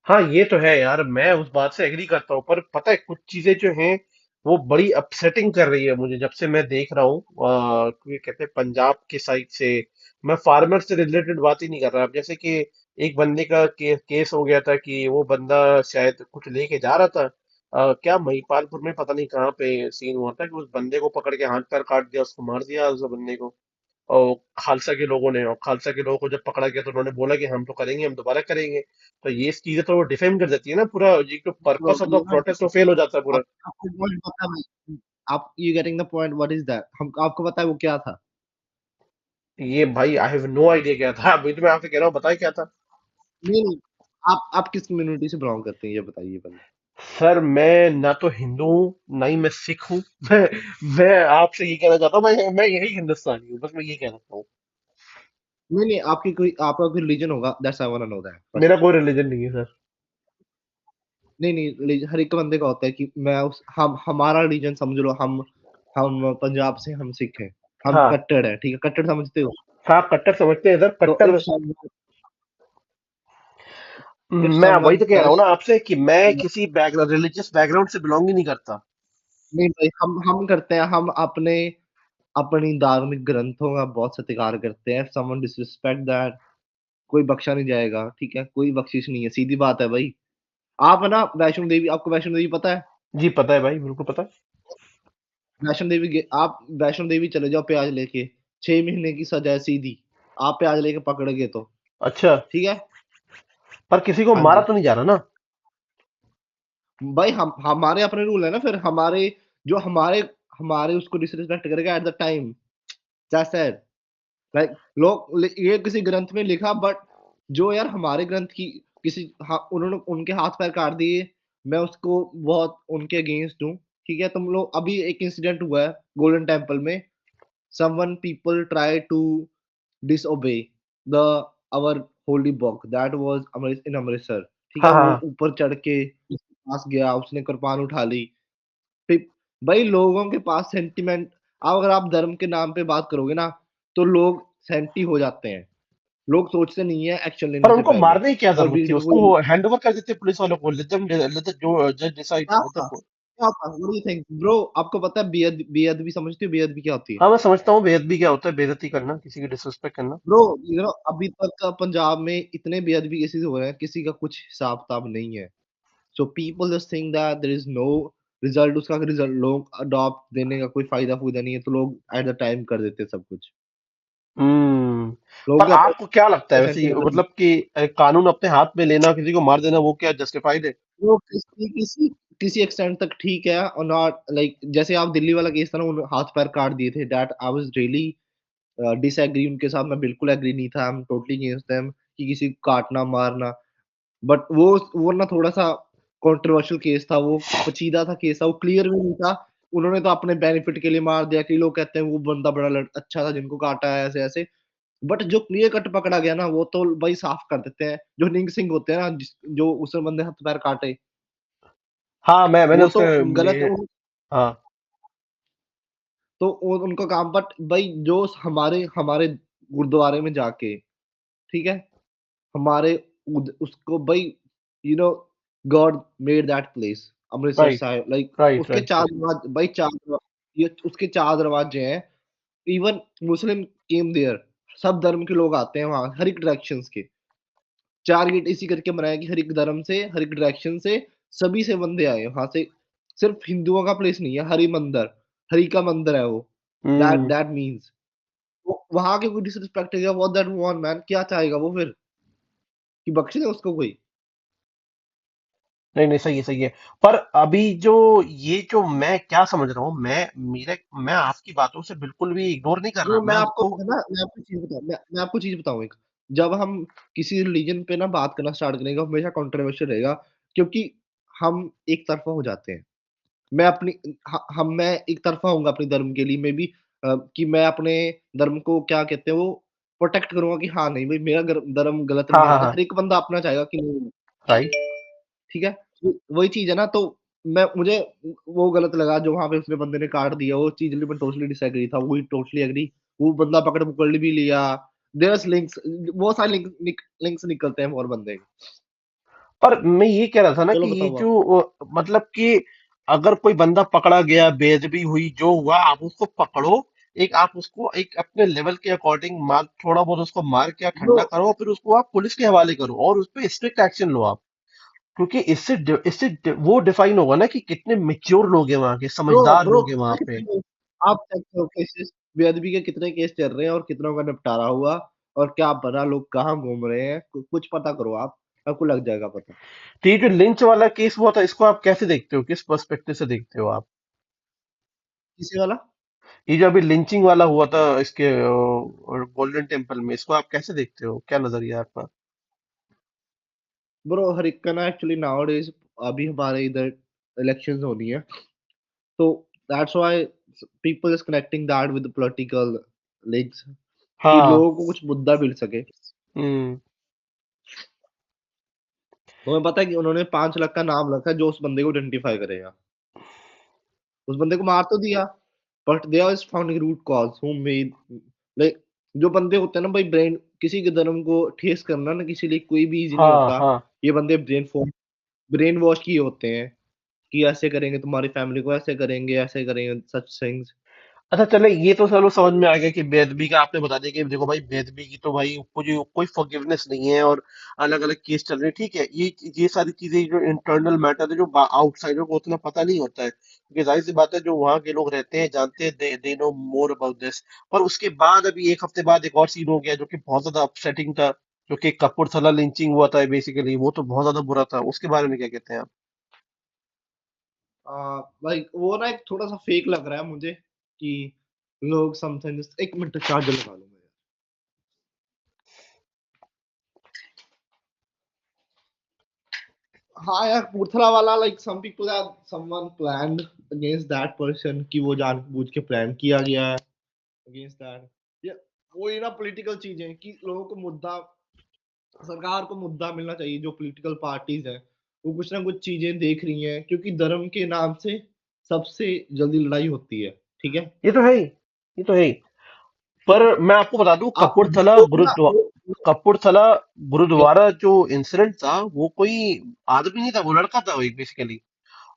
हाँ, ये तो है यार, मैं उस बात से एग्री करता हूँ, पर पता है कुछ चीजें जो हैं वो बड़ी अपसेटिंग कर रही है मुझे, जब से मैं देख रहा हूँ ये कहते हैं पंजाब के साइड से। मैं फार्मर से रिलेटेड बात ही नहीं कर रहा। अब जैसे कि एक बंदे का केस हो गया था कि वो बंदा शायद कुछ लेके जा रहा था, क्या महिपालपुर में पता नहीं कहाँ पे सीन हुआ था कि उस बंदे को पकड़ के हाथ पैर काट दिया, उसको मार दिया उस बंदे को। और खालसा के लोगों ने, और खालसा के लोगों को जब पकड़ा गया तो उन्होंने बोला कि हम तो करेंगे, हम दोबारा करेंगे। तो ये चीजें तो डिफेम कर देती है ना पूरा, ये तो bro, purpose of the you know, protest तो फेल हो जाता है पूरा। आपको पॉइंट पता है? आप you getting the point? What is that? हम आपको पता है वो क्या था? ये भाई आई हैव नो आइडिया क्या था, अभी तो मैं आपसे कह रहा हूँ, बताए क्या था। नहीं नहीं, आप किस कम्युनिटी से बिलोंग करते हैं ये बताइए पहले। सर मैं ना तो हिंदू हूँ ना ही मैं सिख हूँ। मैं मैं आपसे ये कहना चाहता हूँ, मैं यही हिंदुस्तानी हूँ, बस मैं ये कहना चाहता हूँ। नहीं नहीं, आपका कोई रिलीजन होगा, that's I want to know that मेरा फर्स्ट। कोई रिलीजन नहीं है सर। नहीं नहीं, हर एक बंदे का होता है कि मैं उस हम हमारा रिलीजन समझ लो, हम पंजाब से हम सिख हैं, हम हाँ। कट्टर है, ठीक है, कट्टर समझते हो? हाँ, कट्टर समझते हैं सर, तो कट्टर। इफ मैं वही समवन तो कह रहा हूँ टेल्स, ना आपसे कि मैं किसी रिलीजियस बैकग्राउंड से बिलोंग ही नहीं करता। नहीं भाई, हम करते हैं, हम अपनी धार्मिक ग्रंथों का बहुत सत्कार करते हैं। समवन डिसरिस्पेक्ट दैट, कोई बख्शा नहीं जाएगा, ठीक है, कोई बख्शिश नहीं है, सीधी बात है भाई। आप ना वैष्णो देवी, आपको वैष्णो देवी पता है? जी पता है भाई, बिल्कुल पता है। आप वैष्णो देवी चले जाओ प्याज लेके, 6 महीने की सजा है सीधी, आप प्याज लेके पकड़ गए तो, अच्छा। ठीक है। पर किसी को हाँ मारा जी। तो नहीं जा रहा ना। भाई हम हमारे अपने रूल है ना, फिर हमारे जो हमारे हमारे उसको डिसरिस्पेक्ट करेगा at the time, that's it. Like ये किसी ग्रंथ में लिखा, बट जो यार हमारे ग्रंथ की उन्होंने उनके हाथ पैर काट दिए, मैं उसको बहुत उनके अगेंस्ट हूँ। ठीक है, तुम लोग अभी एक इंसिडेंट हुआ है गोल्डन टेम्पल में, someone people try to disobey the our holy book that was in Amritsar, ठीक हाँ है, वो हाँ। ऊपर चढ़ के उसके पास गया, उसने कृपान उठा ली। फिर भाई लोगों के पास सेंटिमेंट, अब अगर आप धर्म के नाम पे बात करोगे ना, तो लोग सेंटी हो जाते हैं, लोग सोचते नहीं है एक्शन पर लेने से उनको पहले। मारने की क्या और जरूरत थी, वीडियो उसको को हैंड ओवर कर देते पुलिस वालों को, लेट द जो जज डिसाइड, क्या था? मतलब। क्या था? What do you think bro? आपको पता है बेअदबी समझते हो? बेअदबी क्या होती है? हाँ मैं समझता हूँ बेइज्जती क्या होता है, बेइज्जती करना, किसी की डिसरिस्पेक्ट करना। ब्रो, अभी तक का पंजाब में इतने बेअदबी केसेस हो रहे हैं, किसी का कुछ हिसाब किताब नहीं है। So people just think that there is no result, उसका रिजल्ट लोग अडॉप्ट देने का कोई फायदा फूयदा नहीं है, तो लोग एट द टाइम कर देते हैं सब कुछ। हम्म। लोग पर क्या आपको क्या लगता है वैसे सेंटिमेंट, मतलब कि कानून अपने हाथ में लेना, किसी को मार देना, वो क्या जस्टिफाइड है? वो किसी किसी किसी एक्सटेंट तक ठीक है, और नॉट लाइक जैसे आप दिल्ली वाला केस था ना, उन्होंने हाथ पैर काट दिए थे, that I was really disagree उनके साथ, मैं बिल्कुल एग्री नहीं था, I am totally against them कि किसी को काटना मारना। बट वो ना थोड़ा सा कंट्रोवर्शियल केस था, वो पेचीदा था केस था, वो क्लियर भी नहीं था। उन्होंने तो अपने बेनिफिट के लिए मार दिया, कई लोग कहते हैं वो बंदा बड़ा अच्छा था जिनको काटा है, ऐसे ऐसे। बट जो क्लियर कट पकड़ा गया ना, वो तो भाई साफ कर देते हैं, जो निंग सिंह होते हैं ना, जो उस बंदे हाथ पैर काटे, हाँ, मैंने वो तो उसके गलत है। ये। हाँ। तो उनका काम, बट भाई जो हमारे हमारे गुरुद्वारे में जाके, ठीक है, हमारे उसको भाई, you know, God made that place, Amritsar right Sahib, like right उसके राइट चार राइट। दरवाजे भाई, ये उसके चार दरवाजे हैं। इवन मुस्लिम केम देयर, सब धर्म के लोग आते हैं वहां, हर एक डायरेक्शन के। चार गेट इसी करके बनाया कि हर एक धर्म से, हर एक डायरेक्शन से सभी से बंदे आए वहां से। सिर्फ हिंदुओं का प्लेस नहीं है, हरि मंदिर, हरि का मंदिर है वो। That hmm. दैट मीन्स वहां के कोई डिसरिस्पेक्ट है, व्हाट दैट वांट मैन, क्या चाहेगा वो फिर, कि बख्शे दे उसको कोई? नहीं नहीं, सही है सही है। पर अभी जो ये जो मैं क्या समझ रहा हूँ, मैं आपकी बातों से बिल्कुल भी इग्नोर नहीं कर रहा, वो मैं उसको। मैं आपको चीज बताऊं, मैं आपको चीज बताऊं एक, जब हम किसी रिलीजन पे ना बात करना स्टार्ट करेंगे, हमेशा कंट्रोवर्शियल रहेगा, क्योंकि हम एक तरफा हो जाते हैं। मैं अपनी मैं एक तरफा हूँ अपने धर्म के लिए, मे बी कि मैं अपने धर्म को क्या कहते हैं वो प्रोटेक्ट करूंगा, कि हाँ नहीं भाई मेरा धर्म गलत हाँ नहीं हाँ है, हाँ। हर एक बंदा अपना चाहेगा कि नहीं, राइट। ठीक है। तो वही चीज है ना, तो मुझे वो गलत लगा जो वहां पे उसने बंदे ने काट दिया, वो चीज मैं टोटली डिसएग्री था, वही टोटली एग्री। वो बंदा पकड़ भी लिया, देयर लिंक्स, वो सारे लिंक्स निकलते हैं और बंदे के। पर मैं ये कह रहा था ना चलो कि ये बताओ आप। जो मतलब कि अगर कोई बंदा पकड़ा गया, बेअदबी हुई, जो हुआ, आप उसको पकड़ो, एक आप उसको एक अपने लेवल के अकॉर्डिंग मार, थोड़ा बहुत उसको मार के ब्रो ठंडा करो, फिर उसको आप पुलिस के हवाले करो और उस पर स्ट्रिक्ट एक्शन लो आप। क्योंकि वो डिफाइन होगा ना कि कितने मेच्योर लोग हैं वहां के, ब्रो समझदार ब्रो लोग हैं वहां पे। आप चेक करो केसेस, बेअदबी के कितने केस चल रहे हैं और कितनों का निपटारा हुआ, और क्या पता लोग कहाँ घूम रहे हैं, कुछ पता करो आप, आपको लग जाएगा पता। तो ये जो लिंच वाला केस हुआ था, इसको आप कैसे देखते हो, किस पर्सपेक्टिव से देखते हो आप? किसी वाला? ये जो अभी लिंचिंग वाला हुआ था इसके गोल्डन टेम्पल में, इसको आप कैसे देखते हो, क्या नजरिया है आपका? ब्रो हर एक का ना एक्चुअली नाउ डेज, अभी हमारे इधर इलेक्शंस होनी है, तो that's why people is connecting that with political links, कि हाँ। लोगों को कुछ मुद्दा मिल सके। हम्म। तुम्हें पता है कि उन्होंने 5 लाख का नाम रखा है जो उस बंदे को आइडेंटिफाई करेगा। उस बंदे को मार तो दिया, but they are founding root cause who made, like जो बंदे होते हैं ना भाई, ब्रेन, किसी के धर्म को ठेस करना ना किसी लिए कोई भी इजी नहीं हाँ होता। हाँ। ये बंदे ब्रेन वॉश किए होते हैं कि ऐसे करेंगे तुम्हारी फैमिली को, ऐसे करेंगे सच थिंग्स। अच्छा चले, ये तो चलो समझ में आ गया कि बेदबी का आपने बता दिया कि देखो भाई, बेदबी की तो भाई कोई फॉरगिवनेस नहीं है, और अलग अलग केस चल रहे हैं, ठीक है। ये सारी चीजें जो इंटरनल मैटर है, जो आउटसाइडर को उतना पता नहीं होता है, क्योंकि जाहिर सी बात है जो वहां के लोग रहते हैं जानते हैं, they know more about this. पर उसके बाद अभी एक हफ्ते बाद एक और सीन हो गया जो कि बहुत ज्यादा अपसेटिंग था, जो कि कपूरथला लिंचिंग हुआ था बेसिकली, वो तो बहुत ज्यादा बुरा था। उसके बारे में क्या कहते हैं आप? लाइक वो ना एक थोड़ा सा फेक लग रहा है मुझे, कि लोग समटाइम्स, एक मिनट चार्जर लगा लूंगा यार। हाँ यार, कपूरथला वाला, like some people have someone planned against that person, कि वो जानबूझ के प्लान किया गया है अगेंस्ट दैट। ये वो ये ना पॉलिटिकल चीजें, कि लोगों को मुद्दा, सरकार को मुद्दा मिलना चाहिए, जो पॉलिटिकल पार्टीज हैं वो कुछ ना कुछ चीजें देख रही हैं, क्योंकि धर्म के नाम से सबसे जल्दी लड़ाई होती है, ठीक है। ये तो है ही, ये तो है ही। पर ठीक है, मैं आपको बता दूं, आप लोग ना कपूरथला ये- गुरुद्वारा जो इंसिडेंट था, वो कोई आदमी नहीं था, वो लड़का था, वो एक बेसिकली।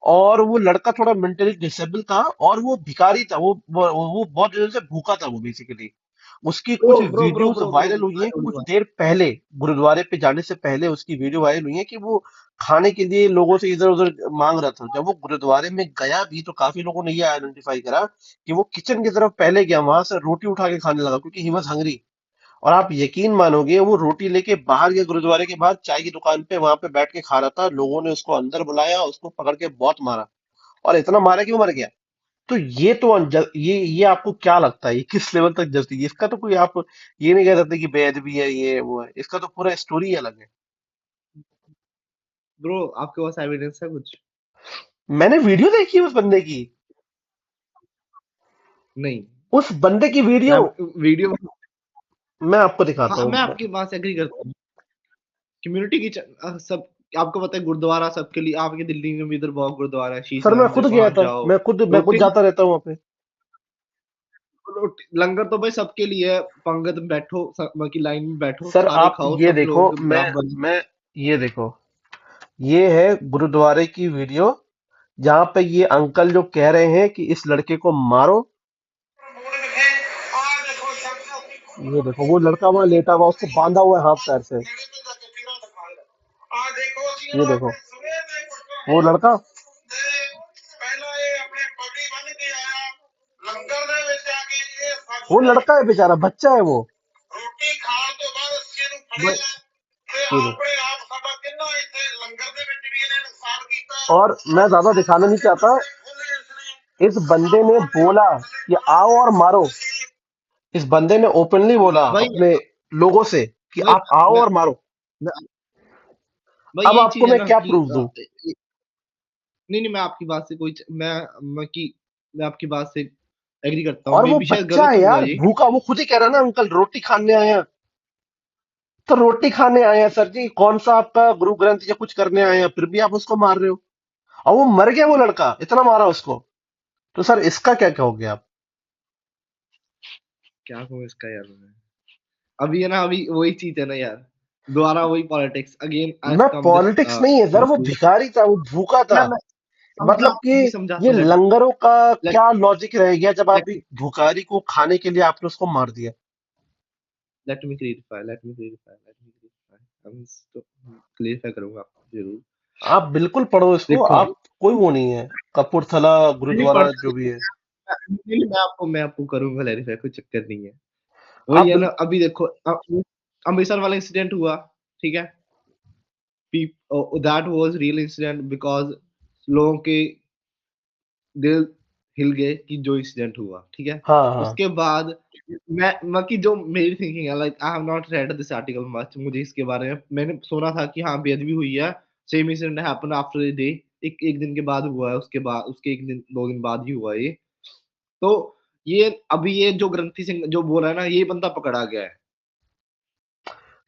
और वो लड़का थोड़ा मेंटली डिसेबल था, और वो भिखारी था, वो बहुत दिनों से भूखा था वो बेसिकली। उसकी ब्रो कुछ bro bro videos bro bro viral हुई हैं कुछ देर पहले, गुरुद्वारे पे जाने से पहले उसकी वीडियो वायरल हुई है कि वो खाने के लिए लोगों से इधर उधर मांग रहा था। जब वो गुरुद्वारे में गया भी तो काफी लोगों ने ये आइडेंटिफाई करा कि वो किचन की तरफ पहले गया, वहां से रोटी उठा के खाने लगा क्योंकि ही वॉज हंग्री। और आप यकीन मानोगे, वो रोटी लेके बाहर गया गुरुद्वारे के बाहर चाय की दुकान पे, वहां पे बैठ के खा रहा था। लोगों ने उसको अंदर बुलाया, उसको पकड़ के बहुत मारा, और इतना मारा कि वो मर गया। तो ये तो ये आपको क्या लगता है, ये किस लेवल तक जस्टिस, इसका तो कोई आप ये नहीं कह सकते कि बेअदबी है, ये वो है, इसका तो पूरा स्टोरी ही अलग है। ब्रो, आपके पास एविडेंस है कुछ? मैंने वीडियो देखी है उस बंदे की, नहीं। उस बंदे की वीडियो मैं वीडियो, मैं आपको दिखाता हाँ मैं हूँ। आपकी बात से एग्री करता हूँ। कम्युनिटी की सब, आपको पता है गुरुद्वारा सबके लिए, आपके दिल्ली में भी इधर बहुत गुरुद्वारा है, शीश सर मैं गंज, खुद गया वहां था, जाओ। मैं खुद रोटी, जाता रहता हूँ वहाँ पे। लंगर तो भाई सबके लिए है, पंगत में बैठो, सब की लाइन में बैठो, सर सारे आप खाओ, ये सब देखो, लोग मैं बराबर। मैं ये देखो, ये है गुरुद्वारे की वीडियो, जहां पे ये अंकल जो कह रहे हैं कि इस लड़के को मारो। ये देखो, वो लड़का वहां लेटा हुआ, उसको बांधा हुआ है हाथ पैर से। ये देखो, वो लड़का, वो लड़का है बेचारा, बच्चा है वो। भाई ये देखो, और मैं ज्यादा दिखाना नहीं चाहता, इस बंदे ने बोला कि आओ और मारो। इस बंदे ने ओपनली बोला भाई अपने लोगों से कि भाई आप आओ मैं, और मारो। मैं भाई अब यही आपको चीज है मैं ना क्या कि प्रूफ दूं? नहीं नहीं, मैं आपकी बात से मैं आपकी बात से एग्री करता हूँ, और मे वो बी शायद बच्चा गलत है हुआ यार, ये। भूखा, वो खुद ही कह रहा है ना, अंकल रोटी खाने आए हैं। तो रोटी खाने आए हैं सर जी, कौन सा आपका गुरु ग्रंथ या कुछ करने आए हैं, फिर भी आप उसको मार रहे हो। और वो मर गया, वो लड़का, इतना मारा उसको। तो सर इसका क्या कहोगे आप? क्या कहूँ इसका यार मैं, अभी है ना, अभी वही चीज है ना यार, दोबारा वही पॉलिटिक्स अगेन आज मैं कम दिस पॉलिटिक्स नहीं है सर, वो भिखारी था, वो भूखा था। मैं मतलब कि अभी समझा ये तो लेट लंगरों का लेट क्या लॉजिक रह गया जब आप लेट एक भिखारी को खाने के लिए आपने उसको मार दिया। लेट मी क्लियरिफाई हम तो क्लियरिफाई करूंगा आपको जरूर। आप बिल्कुल पढ़ो इसको, देखो आप कोई वो नहीं है, कपूरथला नहीं गुरुद्वारा पढ़ता जो भी है। नहीं, मैं आपको करूंगा क्लैरिफाई, कोई चक्कर नहीं है। आप वही है बिल ना, अभी देखो अमृतसर वाला इंसिडेंट हुआ, ठीक है, that was real incident because लोगों के दिल हिल गए कि जो इंसिडेंट हुआ, ठीक है। हाँ हाँ। उसके बाद मैं कि जो मेरी थिंकिंग है, like I have not read this article much, मुझे इसके बारे में मैंने सुना था कि हाँ बेअदबी हुई है, same incident happen after the day, एक एक दिन के बाद हुआ है, उसके बाद उसके एक दिन दो दिन बाद ही हुआ है ये। तो ये अभी ये जो ग्रंथी सिंह जो बोल रहा है ना, ये बंदा पकड़ा गया है,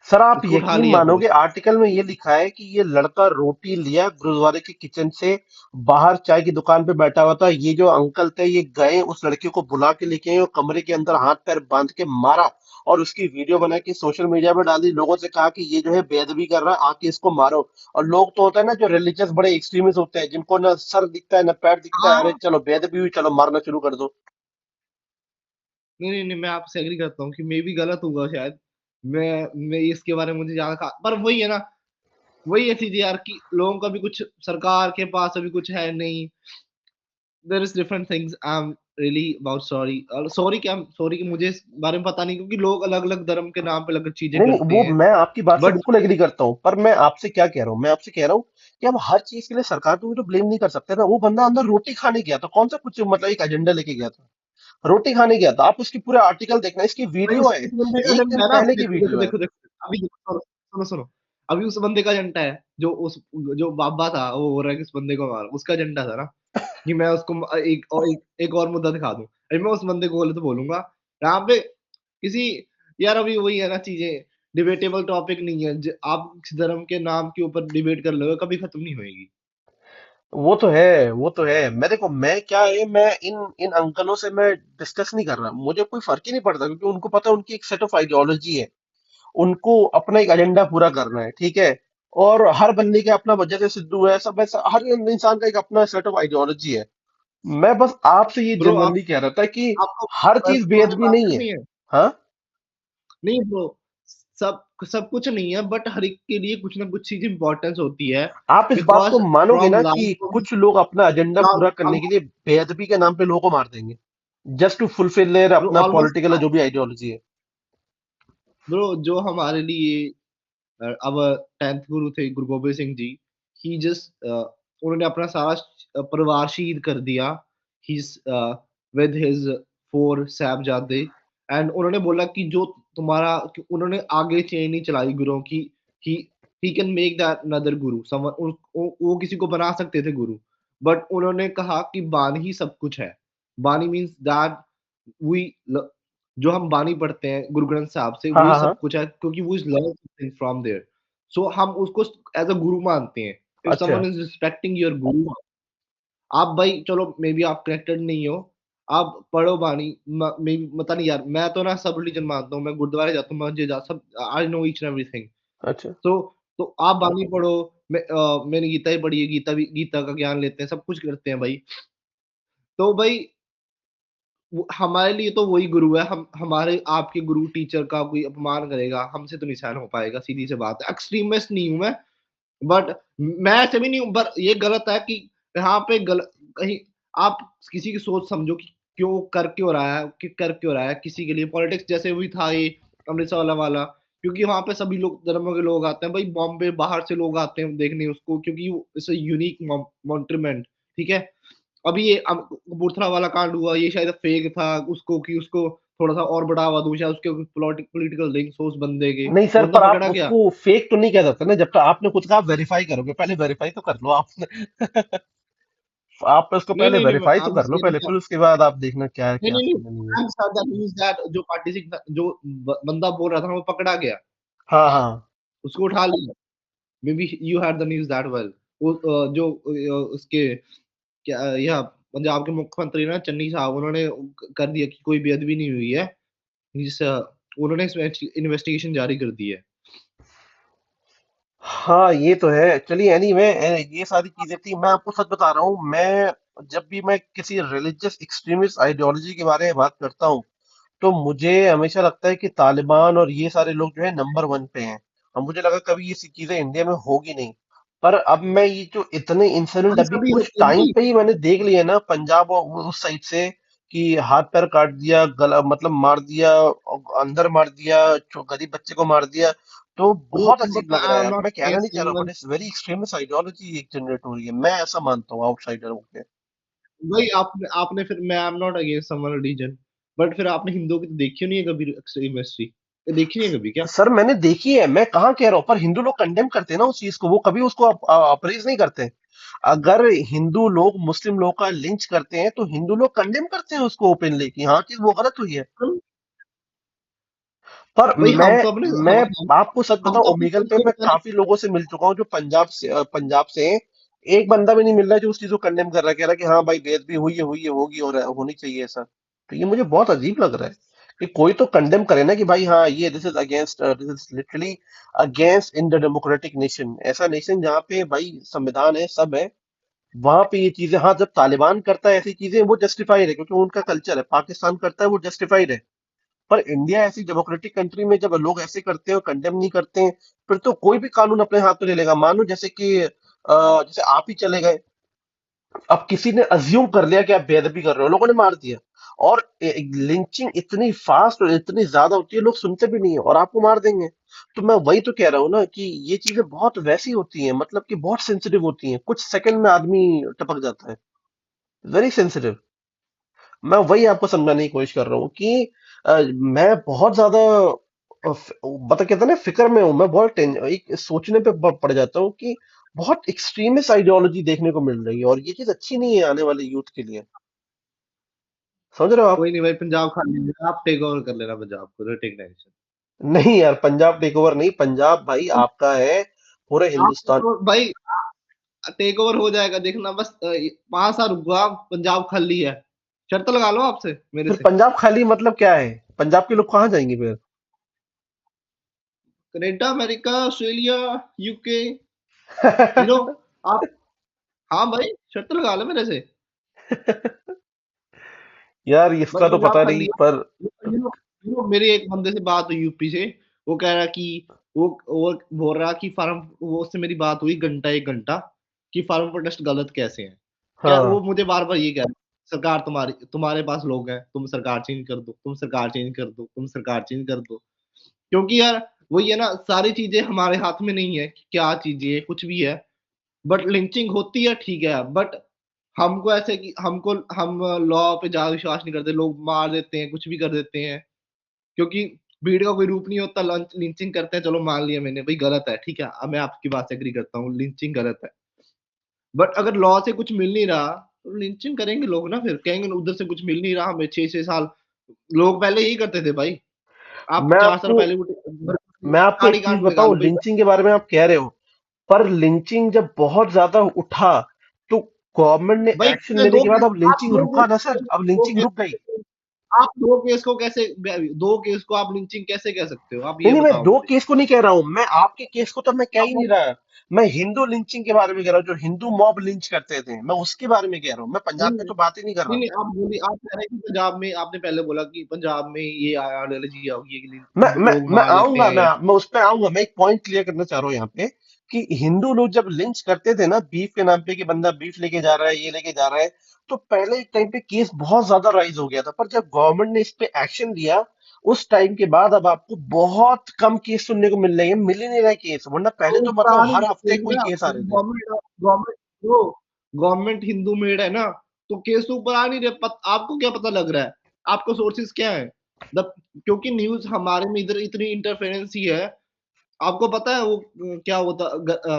सर आप इसको उठा यकीन लिया मानोगे, पुलिस ने। आर्टिकल में ये लिखा है कि ये लड़का रोटी लिया गुरुद्वारे के किचन से, बाहर चाय की दुकान पे बैठा हुआ था, ये जो अंकल थे ये गए उस लड़के को बुला के लेके आए और कमरे के अंदर हाथ पैर बांध के मारा, और उसकी वीडियो बना के सोशल मीडिया पे डाल दी, लोगों से कहा कि ये जो है बेअदबी कर रहा है, आके इसको मारो। और लोग तो होता है ना जो रिलीजियस बड़े एक्सट्रीमिस्ट होते हैं, जिनको ना सर दिखता है ना पैर दिखता है, अरे हाँ, चलो बेअदबी हुई, चलो मारना शुरू कर दो। नहीं नहीं नहीं, मैं आपसे एग्री करता हूँ कि मे भी गलत हुआ शायद। मैं इसके बारे में मुझे ज्यादा पर वही है ना, वही है चीज यार कि लोगों का भी कुछ, सरकार के पास अभी कुछ है नहीं। There is different things, I am really about sorry, sorry क्या, सॉरी कि मुझे इस बारे में पता नहीं, क्योंकि लोग अलग अलग धर्म के नाम पे अलग चीजें नहीं नहीं, करते वो हैं। मैं आपकी बात से बट बिल्कुल एग्री करता हूँ, पर मैं आपसे क्या कह रहा हूँ, मैं आपसे कह रहा हूँ कि हम हर चीज के लिए सरकार को भी तो ब्लेम नहीं कर सकते ना। वो बंदा अंदर रोटी खाने गया था, कौन सा कुछ मतलब एक एजेंडा लेके गया था, रोटी खाने गया था। आप उसकी पूरे आर्टिकल देखना, इसकी भाई वीडियो है, उस बंदे का एक एजेंडा दिन है ना, पहले की देखो देखो वीडियो है। देखो देखो, अभी देखो, सुनो सुनो सुनो, अभी उस बंदे का एजेंडा है, जो उस जो बाबा था वो हो रहा है कि उस बंदे को मारो, उसका एजेंडा था ना कि मैं उसको एक और मुद्दा दिखा दूं। अभी मैं उस बंदे को बोले तो बोलूंगा यहाँ पे किसी, यार अभी वही है ना चीजें, डिबेटेबल टॉपिक नहीं है, आप किसी धर्म के नाम के ऊपर डिबेट कर लोगे कभी खत्म नहीं होएगी। वो तो है, वो तो है। मैं देखो, मैं क्या है, मैं इन इन अंकलों से मैं डिस्कस नहीं कर रहा, मुझे कोई फर्क ही नहीं पड़ता, क्योंकि उनको पता है उनकी एक सेट ऑफ आइडियोलॉजी है, उनको अपना एक एजेंडा पूरा करना है, ठीक है। और हर बंदे का अपना, जैसे सिद्धू है सब ऐसा, हर इंसान का एक अपना सेट ऑफ आइडियोलॉजी है। मैं बस आपसे ये ब्रो आप जनरली कह रहा था कि आपको हर चीज पर्सनल से बेअदबी बात नहीं है। करनी है? हाँ। नहीं ब्रो, सब सब कुछ नहीं है, बट हर एक के लिए कुछ ना कुछ चीज इंपॉर्टेंस होती है। आप इस बात को बिकॉज मानोगे फ्रॉम ना कि लाइफ, कुछ लोग अपना एजेंडा पूरा करने के लिए बेअदबी के नाम पे लोगों को मार देंगे, just to fulfil their bro अपना ऑलमोस्ट, पॉलिटिकल जो भी आइडियोलॉजी है। ब्रो जो हमारे लिए अब 10th गुरु थे गुरु गोबिंद सिंह जी, ही जस्ट उन्होंने अपना सारा परिवार शहीद कर दिया, ही विद हिज 4 साहबजादे, एंड उन्होंने बोला कि जो तुम्हारा, कि उन्होंने आगे चेन नहीं चलाई गुरुओं की, he he can make that another guru someone, वो किसी को बना सकते थे गुरु, बट उन्होंने कहा कि बानी ही सब कुछ है। बानी मीन्स दैट वी, जो हम बानी पढ़ते हैं गुरु ग्रंथ साहब से, हाँ वही हाँ हाँ। सब कुछ है, क्योंकि वो इज लर्न फ्रॉम देयर। सो हम उसको एज अ गुरु मानते हैं। इफ अच्छा। समवन इज रिस्पेक्टिंग योर गुरु, आप भाई चलो मे बी आप कनेक्टेड नहीं हो, आप पढ़ो बानी, मे बी पता नहीं यार, मैं तो ना सब रिलीजन मानता हूँ, मैं गुरुद्वारे जाता हूँ, मस्जिद जा सब, I know each and everything. अच्छा। तो आप बानी पढ़ो, मैंने गीता ही पढ़ी है, गीता भी, गीता का ज्ञान लेते हैं, सब कुछ करते हैं भाई। तो भाई हमारे लिए तो वही गुरु है, हम हमारे आपके गुरु टीचर का कोई अपमान करेगा हमसे तो नहीं सहन हो पाएगा, सीधी सी बात है। एक्सट्रीमिस्ट नहीं हूं मैं, बट मैं ऐसे भी नहीं हूं, पर ये गलत है कि यहाँ पे कहीं आप किसी की सोच समझो कि क्यों कर क्यों रहा है, कि कर क्यों रहा है किसी के लिए पॉलिटिक्स, जैसे भी था ये अमृतसर वाला, क्योंकि वहां पे सभी लोग धर्मों के लोग आते हैं भाई, बॉम्बे बाहर से लोग आते हैं देखने उसको, क्योंकि इट्स यूनिक मॉन्ट्रीमेंट, ठीक है। अभी ये कपूरथला वाला कांड हुआ, ये शायद फेक था, उसको कि उसको थोड़ा सा और बढ़ावा दूं, शायद उसके पॉलिटिकल लिंक्स हो उस बंदे के, नहीं वो सर, बंदा पर आप पकड़ा गया। उसको फेक तो नहीं कह सकते ना, जब तक आपने खुद कहा वेरीफाई करोगे, पहले वेरीफाई तो कर लो आपने। आप उसको नहीं पहले नहीं नहीं, वेरीफाई तो I'm कर लो पहले, saying फिर that, उसके बाद आप देखना क्या है नहीं क्या नहीं नहीं, सीन नहीं है। I'm sad that news that जो पार्टिसिपेंट जो बंदा बोल रहा था ना, वो पकड़ा गया, हाँ हाँ। उसको उठा लिया। May be you had the news that well, वो जो उसके क्या, यह पंजाब के मुख्यमंत्री ना चन्नी साहब, उन्होंने कर दिया कि कोई बेअदबी नहीं हुई है, जिस उन्होंने इन्वेस्टिगेशन जारी कर दी है। हाँ ये तो है। चलिए एनीवे, ये सारी चीजें थी। मैं आपको सच बता रहा हूँ, मैं जब भी मैं किसी रिलीजियस एक्सट्रीमिस्ट आइडियोलॉजी के बारे में बात करता हूँ, तो मुझे हमेशा लगता है कि तालिबान और ये सारे लोग जो है नंबर वन पे हैं। और मुझे लगा कभी ये सी चीजें इंडिया में होगी नहीं। पर अब मैं ये जो इतने इंसिडेंट भाई अभी सभी कुछ होते हैं टाइम भाई। पे ही मैंने देख लिए ना, पंजाब और उस साइड से, कि हाथ पैर काट दिया, गला मतलब मार दिया, और अंदर मार दिया, गरीब बच्चे को मार दिया, तो बहुत बट अजीब लग रहा आई है एम यार। नॉट मैं कहना नहीं अगेंस्ट चाह रहा, but anyone. It's very extremist ideology एक जनरेट हो रही है, मैं ऐसा मानता हूँ आउटसाइडर होके। भाई आपने आपने फिर, मैं I am not against someone religion, but फिर आपने हिंदुओं की तो देखी नहीं है कभी एक्सट्रीम हिस्ट्री? देखी नहीं है कभी क्या? सर मैंने देखी है, मैं कहाँ कह रहा हूँ, पर हिंदू लोग कंडेम करते हैं ना उस चीज को, वो कभी उसको अप्रेज नहीं करते। अगर हिंदू लोग मुस्लिम लोग का लिंच करते हैं, तो हिंदू लोग कंडेम करते हैं उसको ओपनली कि हाँ चीज वो गलत हुई है। हम- पर भाई हम मैं तो अपने मैं आपको सच हम बताऊं, तो अपने ओमेगल पे कल्चर मैं को काफी लोगों से मिल चुका हूँ जो पंजाब से हैं। एक बंदा भी नहीं मिल रहा है जो उस चीज को कंडेम कर रहा है, कह रहा है कि हाँ भाई बेइज्जती हुई है होगी और होनी चाहिए ऐसा। तो ये मुझे बहुत अजीब लग रहा है कि कोई तो कंडेम करे ना कि भाई हाँ ये this is literally against in the democratic nation, ऐसा नेशन जहाँ पे भाई संविधान है, सब है, वहां पे ये चीजें। हाँ जब तालिबान करता है ऐसी चीजें, वो जस्टिफाइड है क्योंकि वो उनका कल्चर है। पाकिस्तान करता है, वो जस्टिफाइड है। पर इंडिया ऐसी डेमोक्रेटिक कंट्री में जब लोग ऐसे करते हैं और कंडेम नहीं करते हैं, फिर तो कोई भी कानून अपने हाथ में ले लेगा। मानो जैसे कि जैसे आप ही चले गए, अब किसी ने अज्यूम कर लिया कि आप बेअदबी कर रहे हो, लोगों ने मार दिया, और लिंचिंग इतनी फास्ट और इतनी ज्यादा होती है, लोग सुनते भी नहीं है और आपको मार देंगे। तो मैं वही तो कह रहा हूँ ना कि ये चीजें बहुत वैसी होती हैं, मतलब कि बहुत सेंसिटिव होती हैं, कुछ सेकंड में आदमी टपक जाता है। Very sensitive. मैं वही आपको समझाने की कोशिश कर रहा हूँ कि मैं बहुत ज्यादा बता कहते हैं ना फिक्र में हूँ। मैं बहुत एक सोचने पे पड़ जाता हूँ कि बहुत एक्सट्रीमिस्ट आइडियोलॉजी देखने को मिल रही है, और ये चीज अच्छी नहीं है आने वाले यूथ के लिए। समझ रहे हो आप? कोई नहीं भाई, पंजाब खा लीजिए, आप टेक ओवर कर लेना पंजाब को, टेक टेंशन। नहीं यार, पंजाब टेक ओवर नहीं, पंजाब भाई आपका है, पूरे आप हिंदुस्तान। तो भाई टेक ओवर हो जाएगा, देखना बस 5 साल रुका, पंजाब खाली है। शर्त लगा लो आपसे, मेरे फिर से। पंजाब खाली मतलब क्या है? पंजाब के लोग कहाँ जाएंगे फिर? Canada, America, Australia, UK, you know आप। हाँ भाई, शर्त लगा लो मेरे से। यार बस इसका तो पंजाब पता खाली नहीं, है। पर मेरे एक बंदे से बात हुई यूपी से। वो कह रहा कि वो बोल रहा कि फार्म, वो उससे मेरी बात हुई घंटा एक घंटा, कि फार्म प्रोटेस्ट गलत कैसे है। क्या वो हाँ। मुझे बार बार ये कह रहा है, सरकार तुम्हारी, तुम्हारे पास लोग हैं, तुम सरकार चेंज कर दो, तुम सरकार चेंज कर दो, तुम सरकार चेंज कर दो। क्योंकि यार वही है ना, सारी चीजें हमारे हाथ में नहीं है कि क्या चीजें कुछ भी है। बट लिंचिंग होती है ठीक है, बट हमको ऐसे कि हमको, हम लॉ पे ज्यादा विश्वास नहीं करते, लोग मार देते हैं, कुछ भी कर देते हैं। क्योंकि भीड़ का कोई रूप नहीं होता, लिंचिंग करते हैं, चलो मान लिया मैंने भाई गलत है, ठीक है, अब मैं आपकी बात से एग्री करता हूँ, लिंचिंग गलत है। बट अगर लॉ से कुछ मिल नहीं रहा, तो लिंचिंग करेंगे लोग ना, फिर कहेंगे उधर से कुछ मिल नहीं रहा हमें, 6 6 साल। लोग पहले यही करते थे भाई। आप मैं 50 साल आपको पहले मैं आपको एक गाड़ी चीज कांड लगा बताऊं, लो भाई। लिंचिंग के बारे में आप कह रहे हो, पर लिंचिंग जब बहुत ज्यादा उठा, तो गवर्नमेंट ने भाई एक्शन दो लेने के बाद केस, अब आप लिंचिंग दो रुका ना सर, केस, अब दो लिंचिंग रुक गई। केस, आप 2 केस को कैसे, 2 केस को आप लिंचिंग कैसे कह सकते हो? आप नहीं ये नहीं, मैं बताओ दो मुझे। केस को नहीं कह रहा हूं, मैं आपके केस को तो मैं कह ही आप नहीं रहा। मैं हिंदू लिंचिंग के बारे में कह रहा हूँ, जो हिंदू मॉब लिंच करते थे, मैं उसके बारे में कह रहा हूँ, मैं नहीं पंजाब की नहीं तो बात ही नहीं कर रहा। नहीं, आप बोलिए, आप कह रहे हैं कि पंजाब में, आपने पहले बोला कि पंजाब में ये आइडियोलॉजी आ गई है कि मैं मैं लोग मैं मार देते आऊंगा, हैं या। मैं उस पे आऊंगा। मैं एक पॉइंट क्लियर करना चाह रहा हूँ यहाँ पे, कि हिंदू लोग जब लिंच करते थे ना बीफ के नाम पे, कि बंदा बीफ लेके जा रहा है, ये लेके जा रहा है, तो पहले एक टाइम पे केस बहुत ज्यादा राइज हो गया था। पर जब गवर्नमेंट ने इस पे एक्शन लिया, उस टाइम के बाद अब आपको बहुत कम केस सुनने को मिल रहे हैं, मिल ही नहीं रहा है केस, वरना पहले तो तो बता मतलब नहीं हर सकते हफ्ते कोई ना, केस आ रहे थे। गवर्नमेंट गवर्नमेंट जो गवर्नमेंट हिंदू मेड है ना, तो केस तो ऊपर आ नहीं रहे। आपको क्या पता लग रहा है? आपको सोर्सेज क्या है? द क्योंकि न्यूज हमारे में इधर इतनी इंटरफेरेंस ही है। आपको पता है वो क्या होता,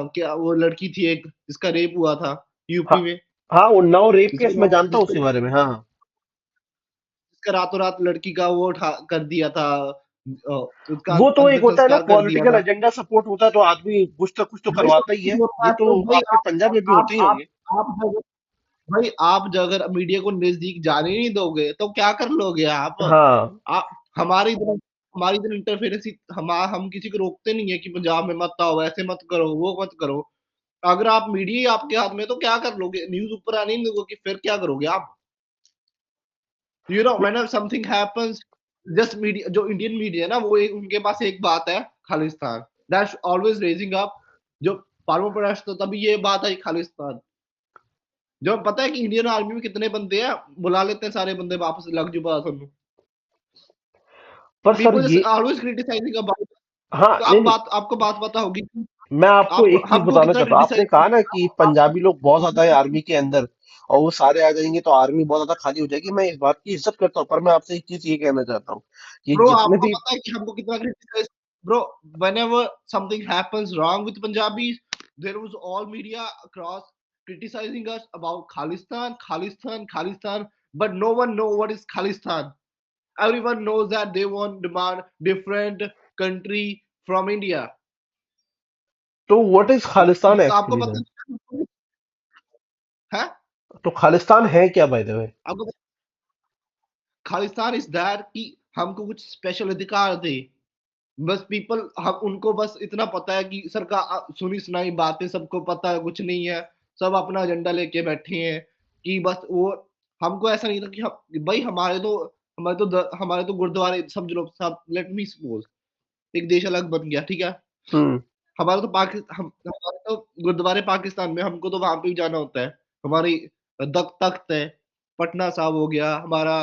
क्या वो लड़की थी एक जिसका रेप हुआ था हाँ यूपी में, हाँ, उन्नाव रेप केस मैं जिसको जानता हूँ जिसको उसके बारे में, हाँ हाँ। जिसका रातों रात लड़की का वो उठा कर दिया था, उसका वो तो एक अंतिम होता है ना, संस्कार कर दिया पॉलिटिकल था। एजेंडा सपोर्ट होता है, तो आदमी कुछ तो भाई तो करवाता ही कुछ है। होता ये है तो तो भाई आपके पंजाब में भी होते ही होंगे। आप जब भाई आप जब अगर मीडिया को नजदीक जाने नहीं दोगे तो क्या कर लोगे आप? हाँ। आप हमारी तरफ हमारी इधर इंटरफेरेंस, हम किसी को रोकते नहीं है कि पंजाब में मत आओ, ऐसे मत करो, वो मत करो। अगर आप मीडिया ही आपके हाथ में है, तो क्या कर लोगे? न्यूज ऊपर आने नहीं दोगे, फिर क्या करोगे आप? When something happens, just media, जो इंडियन मीडिया है ना, वो उनके पास एक बात है, Khalistan, that's always raising up. जो फार्मर प्रोटेस्ट, तो तभी ये बात आई खालिस्तान। जो पता है कि इंडियन आर्मी में कितने बंदे हैं, बुला लेते हैं सारे बंदे वापस, लग जो बात सुनो। पर सर पीपल जस्ट ये, ऑलवेज क्रिटिसाइजिंग अबाउट। हाँ तो नहीं आप नहीं, बात आपको बात पता होगी कि मैं आपको आप एक चीज हमको बताना कितना चाहता हूँ। आपने क्रिटिसाइज कहा ना कि आप, पंजाबी लोग बहुत ज्यादा है आर्मी के अंदर, और वो सारे आ जाएंगे तो आर्मी बहुत ज्यादा खाली हो जाएगी। मैं इस बात की इज्जत करता हूँ, पर मैं आपसे एक चीज ये कहना चाहता हूँ कि ब्रो जितने आपको भी, पता है कि हमको कितना criticise? Bro, whenever something happens wrong with Punjabis, there was all media across criticizing us about Khalistan, Khalistan, Khalistan, but no one know what is Khalistan. Everyone knows that they want demand different country from India. तो what is Khalistan आपको actually पता then? है? तो खालिस्तान है क्या by the way? आपको Khalistan is that कि हमको कुछ स्पेशल अधिकार दे। बस पीपल, हम उनको बस इतना पता है कि सरकार सुनी सुनाई बातें, सबको पता है कुछ नहीं है, सब अपना एजेंडा लेके बैठे हैं। कि बस वो, हमको ऐसा नहीं था कि हम भाई, हमारे तो गुरुद्वारे समझ लो सब, लेट मी सपोज एक देश अलग बन गया, ठीक है? हम्म। हमारे तो गुरुद्वारे पाकिस्तान में, हमको तो वहां पे भी जाना होता है। हमारी तख्त है, पटना साहब हो गया हमारा,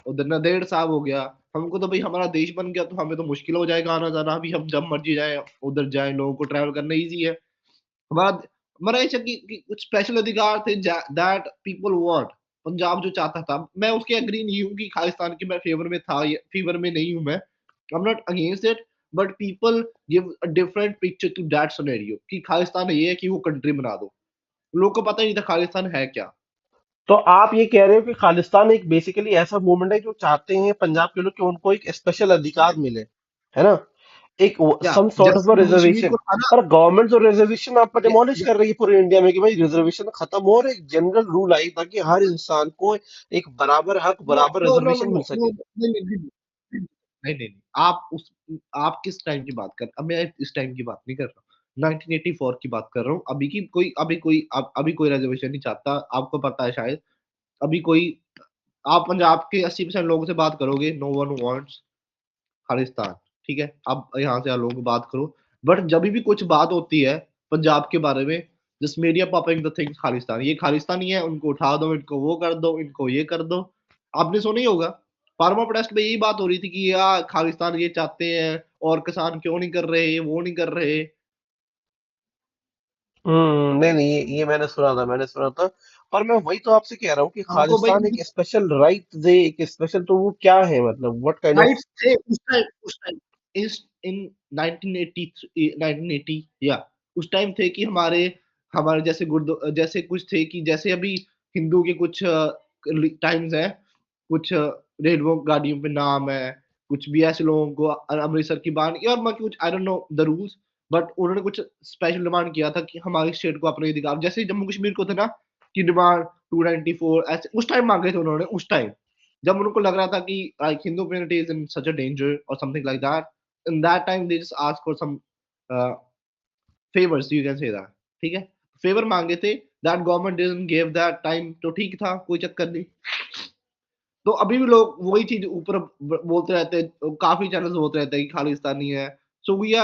उधर नंदेड़ साहब हो गया। हमको तो भाई, हमारा देश बन गया तो हमें तो मुश्किल हो जाएगा आना जाना। अभी हम जब मर्जी जाए उधर जाए, लोगों को ट्रैवल करना इजी है। हमारा हमारा ऐसा कि कुछ स्पेशल अधिकार थे दैट पीपल वांट। पंजाब जो चाहता था, मैं उसके एग्री नहीं हूँ कि खालिस्तान की मैं फेवर में था, फेवर में नहीं हूँ मैं। I am not against it, but people give a different picture to that scenario कि खालिस्तान ये है कि वो कंट्री बना दो। लोगों को पता ही नहीं था खालिस्तान है क्या। तो आप ये कह रहे हो कि खालिस्तान एक बेसिकली ऐसा मूवमेंट है जो चाहते हैं पंजाब के लोग कि उनको एक स्पेशल अधिकार मिले, है ना, एक या सम सॉर्ट ऑफ जैसे जम्मू कश्मीर रिजर्वेशन। को था ना, पर गवर्नमेंट जो रिजर्वेशन आपको या, डिमोलिश कर रही है पूरे इंडिया में कि भाई रिजर्वेशन खत्म हो और एक जनरल रूल आई ताकि हर इंसान को एक बराबर हक, नो बराबर no no no reservation no मिल नो, सके। नहीं नहीं नहीं नहीं नहीं नहीं। आप किस टाइम की बात कर, अब मैं इस टाइम की बात नहीं कर रहा हूँ, 1984 की बात कर रहा हूँ। अभी कोई रिजर्वेशन नहीं चाहता, आपको पता है शायद। अभी कोई, आप पंजाब के 80% लोगों से बात करोगे, नो वन वांट्स खालिस्तान, ठीक है? आप यहाँ से लोगों को बात करो, बट जब भी कुछ बात होती है पंजाब के बारे में, just media popping the things Khalistan, ये खालिस्तानी है, उनको उठा दो, इनको वो कर दो, इनको ये कर दो। आपने सुना ही होगा, फार्मर प्रोटेस्ट में यही बात हो रही थी कि यार खालिस्तान ये चाहते हैं, और किसान क्यों नहीं कर रहे, वो नहीं कर रहे। नहीं नहीं, ये मैंने सुना था, मैंने सुना था। पर मैं वही तो आपसे कह रहा हूँ कि हमको भाई खालिस्तान एक स्पेशल राइट दे, एक स्पेशल, तो वो क्या है, मतलब व्हाट काइंड ऑफ। राइट्स थे उस टाइम इस इन 1980, 1980, या उस टाइम थे कि हमारे हमारे जैसे गुरु जैसे कुछ थे कि जैसे अभी हिंदू के कुछ टाइम्स हैं, कुछ रेलवे गाड़ियों पे नाम है, कुछ भी ऐसे लोगों को अमृतसर की बान, या मैं कुछ आई don't know the rules, but उन्होंने कुछ स्पेशल डिमांड किया था कि हमारी स्टेट को अपने अधिकार, जैसे जम्मू कश्मीर को थे ना कि डिमांड 294, ऐसे उस टाइम मांगे थे उन्होंने, उस टाइम जब उनको लग रहा था कि like Hindu community is in such a danger or something like that. In that time they just asked for some uh, favors, you can say that, ठीक है? फेवर मांगे थे, that government didn't give that time, तो ठीक था, कोई चक्कर नहीं। तो अभी भी लोग वही चीज ऊपर बोलते रहते हैं, काफी चैनल्स बोलते रहते हैं कि खालिस्तानी है। सो भैया,